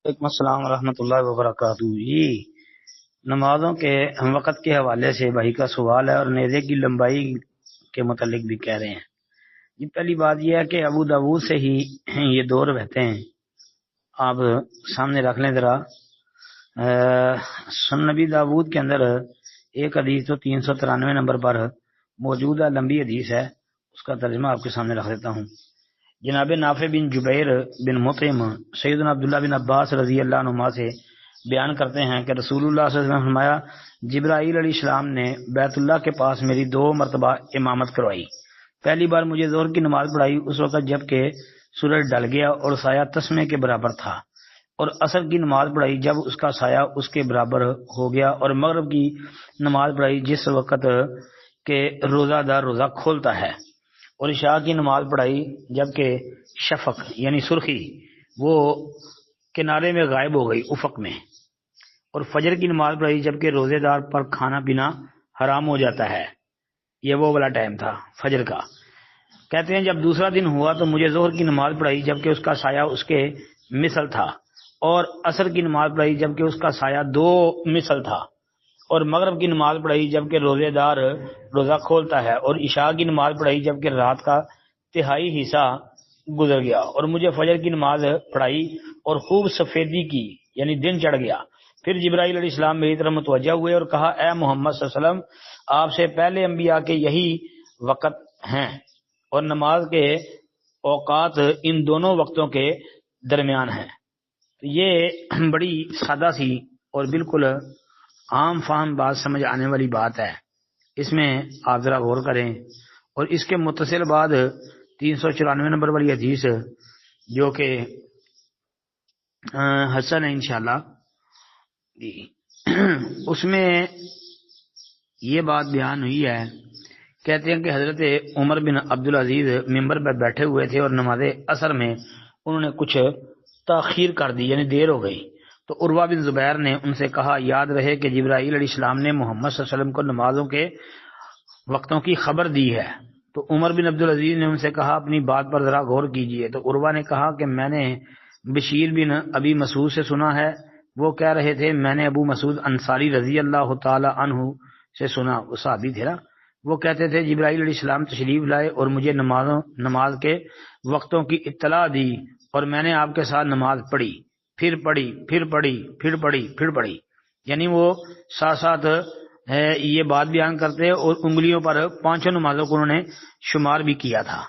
وعلیکم السلام ورحمۃ اللہ وبرکاتہ جی۔ نمازوں کے وقت کے حوالے سے بھائی کا سوال ہے اور نیزے کی لمبائی کے متعلق بھی کہہ رہے ہیں جی۔ پہلی بات یہ ہے کہ ابو داود سے ہی یہ دو روایتیں ہیں، آپ سامنے رکھ لیں ذرا۔ سنن نبی داود کے اندر ایک حدیث تو 393 نمبر پر موجود ہے، لمبی حدیث ہے، اس کا ترجمہ آپ کے سامنے رکھ دیتا ہوں۔ جناب نافع بن جبیر بن مطعم سیدنا عبداللہ بن عباس رضی اللہ عنہما سے بیان کرتے ہیں کہ رسول اللہ صلی اللہ علیہ وسلم نے فرمایا، جبرائیل علیہ السلام نے بیت اللہ کے پاس میری 2 مرتبہ امامت کروائی۔ پہلی بار مجھے ظہر کی نماز پڑھائی اس وقت جب کہ سورج ڈل گیا اور سایہ تسمے کے برابر تھا، اور عصر کی نماز پڑھائی جب اس کا سایہ اس کے برابر ہو گیا، اور مغرب کی نماز پڑھائی جس وقت کہ روزہ دار روزہ کھولتا ہے، اور عشاء کی نماز پڑھائی جبکہ شفق یعنی سرخی وہ کنارے میں غائب ہو گئی افق میں، اور فجر کی نماز پڑھائی جبکہ روزے دار پر کھانا پینا حرام ہو جاتا ہے۔ یہ وہ والا ٹائم تھا فجر کا۔ کہتے ہیں جب دوسرا دن ہوا تو مجھے ظہر کی نماز پڑھائی جبکہ اس کا سایہ اس کے مثل تھا، اور عصر کی نماز پڑھائی جبکہ اس کا سایہ 2 مثل تھا، اور مغرب کی نماز پڑھائی جبکہ روزے دار روزہ کھولتا ہے، اور عشاء کی نماز پڑھائی جبکہ رات کا تہائی حصہ گزر گیا، اور مجھے فجر کی نماز پڑھائی اور خوب سفیدی کی یعنی دن چڑھ گیا۔ پھر جبرائیل علیہ السلام میری طرف متوجہ ہوئے اور کہا، اے محمد صلی اللہ علیہ وسلم، آپ سے پہلے انبیاء کے یہی وقت ہیں، اور نماز کے اوقات ان دونوں وقتوں کے درمیان ہیں۔ یہ بڑی سادہ سی اور بالکل عام فہم بات سمجھ آنے والی بات ہے، اس میں آپ ذرا غور کریں۔ اور اس کے متصل بعد 394 نمبر والی حدیث جو کہ حسن ہے انشاءاللہ، اس میں یہ بات بیان ہوئی ہے، کہتے ہیں کہ حضرت عمر بن عبدالعزیز ممبر پر بیٹھے ہوئے تھے اور نماز عصر میں انہوں نے کچھ تاخیر کر دی یعنی دیر ہو گئی، تو عروہ بن زبیر نے ان سے کہا، یاد رہے کہ جبرائیل علیہ السلام نے محمد صلی اللہ علیہ وسلم کو نمازوں کے وقتوں کی خبر دی ہے۔ تو عمر بن عبدالعزیز نے ان سے کہا، اپنی بات پر ذرا غور کیجئے۔ تو عروہ نے کہا کہ میں نے بشیر بن ابی مسعود سے سنا ہے، وہ کہہ رہے تھے میں نے ابو مسعود انصاری رضی اللہ تعالی عنہ سے سنا، وہ صحابی تھے نا، وہ کہتے تھے جبرائیل علیہ السلام تشریف لائے اور مجھے نماز کے وقتوں کی اطلاع دی، اور میں نے آپ کے ساتھ نماز پڑھی، پھر پڑھی، پھر پڑھی، پھر پڑھی، پھر پڑھی، یعنی وہ ساتھ ساتھ یہ بات بیان کرتے اور انگلیوں پر 5 نمازوں کو انہوں نے شمار بھی کیا تھا۔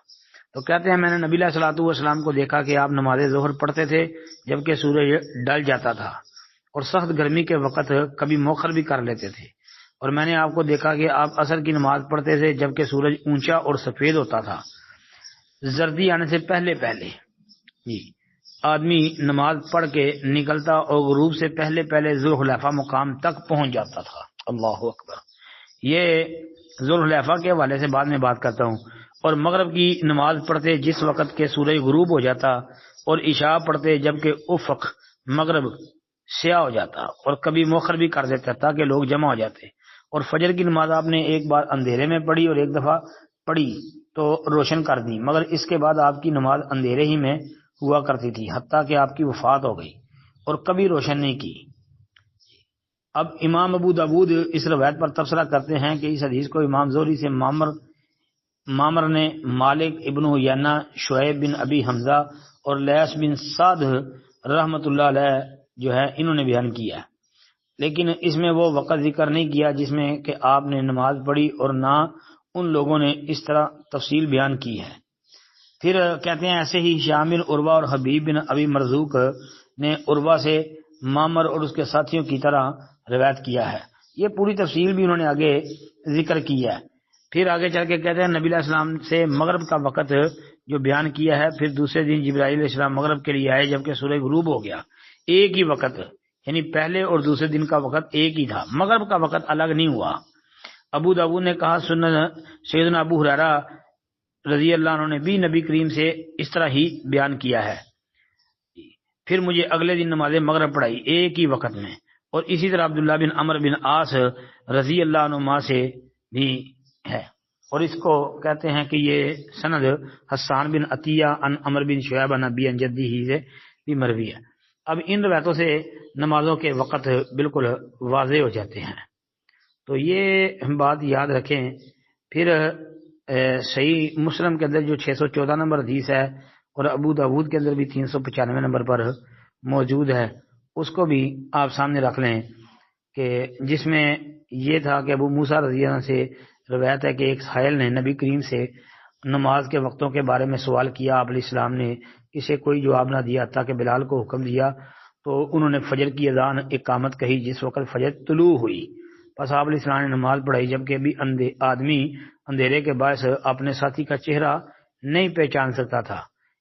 تو کہتے ہیں میں نے نبی علیہ الصلوۃ والسلام کو دیکھا کہ آپ نماز ظہر پڑھتے تھے جبکہ سورج ڈل جاتا تھا، اور سخت گرمی کے وقت کبھی موخر بھی کر لیتے تھے، اور میں نے آپ کو دیکھا کہ آپ عصر کی نماز پڑھتے تھے جبکہ سورج اونچا اور سفید ہوتا تھا، زردی آنے سے پہلے پہلے جی آدمی نماز پڑھ کے نکلتا اور غروب سے پہلے پہلے ذوالحلیفہ مقام تک پہنچ جاتا تھا۔ اللہ اکبر۔ یہ ذوالحلیفہ کے حوالے سے بعد میں بات کرتا ہوں۔ اور مغرب کی نماز پڑھتے جس وقت کے سورج غروب ہو جاتا، اور عشاء پڑھتے جبکہ افق مغرب سیاہ ہو جاتا، اور کبھی موخر بھی کر دیتا تاکہ لوگ جمع ہو جاتے، اور فجر کی نماز آپ نے ایک بار اندھیرے میں پڑھی اور ایک دفعہ پڑھی تو روشن کر دی، مگر اس کے بعد آپ کی نماز اندھیرے ہی میں ہوا کرتی تھی حتیٰ کہ آپ کی وفات ہو گئی، اور کبھی روشن نہیں کی۔ اب امام ابو داود اس روایت پر تبصرہ کرتے ہیں کہ اس حدیث کو امام زہری سے معمر نے، مالک ابن حیانہ، شعیب بن ابی حمزہ اور لیث بن سعد رحمۃ اللہ علیہ جو ہے انہوں نے بیان کیا ہے، لیکن اس میں وہ وقت ذکر نہیں کیا جس میں کہ آپ نے نماز پڑھی، اور نہ ان لوگوں نے اس طرح تفصیل بیان کی ہے۔ پھر کہتے ہیں ایسے ہی ہشام بن عروہ اور حبیب بن ابی مرزوق نے عروہ سے معمر اور اس کے ساتھیوں کی طرح روایت کیا ہے، یہ پوری تفصیل بھی انہوں نے آگے ذکر کی ہے۔ پھر آگے چل کے کہتے ہیں نبی علیہ السلام سے مغرب کا وقت جو بیان کیا ہے، پھر دوسرے دن جبرائیل علیہ السلام مغرب کے لیے آئے جبکہ سورج غروب ہو گیا، ایک ہی وقت یعنی پہلے اور دوسرے دن کا وقت ایک ہی تھا، مغرب کا وقت الگ نہیں ہوا۔ ابو داود نے کہا سنن سیدنا ابو ہریرہ رضی اللہ عنہ نے بھی نبی کریم سے اس طرح ہی بیان کیا ہے۔ پھر مجھے اگلے دن نماز مغرب پڑھائی ایک ہی وقت میں، اور اسی طرح عبداللہ بن عمر بن عاص رضی اللہ عنہما سے بھی ہے، اور اس کو کہتے ہیں کہ یہ سند حسان بن عطیہ عن عمر بن شعیب عن ابی عن جدی ہی سے بھی مروی ہے۔ اب ان روایتوں سے نمازوں کے وقت بالکل واضح ہو جاتے ہیں. تو یہ بات یاد رکھیں. پھر صحیح مسلم کے اندر جو 614 نمبر حدیث ہے اور ابو داود کے اندر بھی 395 نمبر پر موجود ہے، اس کو بھی آپ سامنے رکھ لیں، کہ جس میں یہ تھا کہ ابو موسیٰ رضی اللہ عنہ سے روایت ہے کہ ایک سائل نے نبی کریم سے نماز کے وقتوں کے بارے میں سوال کیا. آپ علیہ السلام نے اسے کوئی جواب نہ دیا تاکہ بلال کو حکم دیا تو انہوں نے فجر کی اذان اقامت کہی جس وقت فجر طلوع ہوئی. پس آپ علیہ السلام نے نماز پڑھائی، جبکہ بھی آدمی اندھیرے کے باعث اپنے ساتھی کا چہرہ نہیں پہچان سکتا تھا،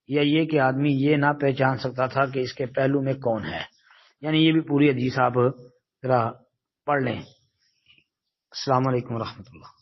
یا یہ کہ آدمی یہ نہ پہچان سکتا تھا کہ اس کے پہلو میں کون ہے. یعنی یہ بھی پوری حدیث آپ ذرا پڑھ لیں. السلام علیکم ورحمۃ اللہ.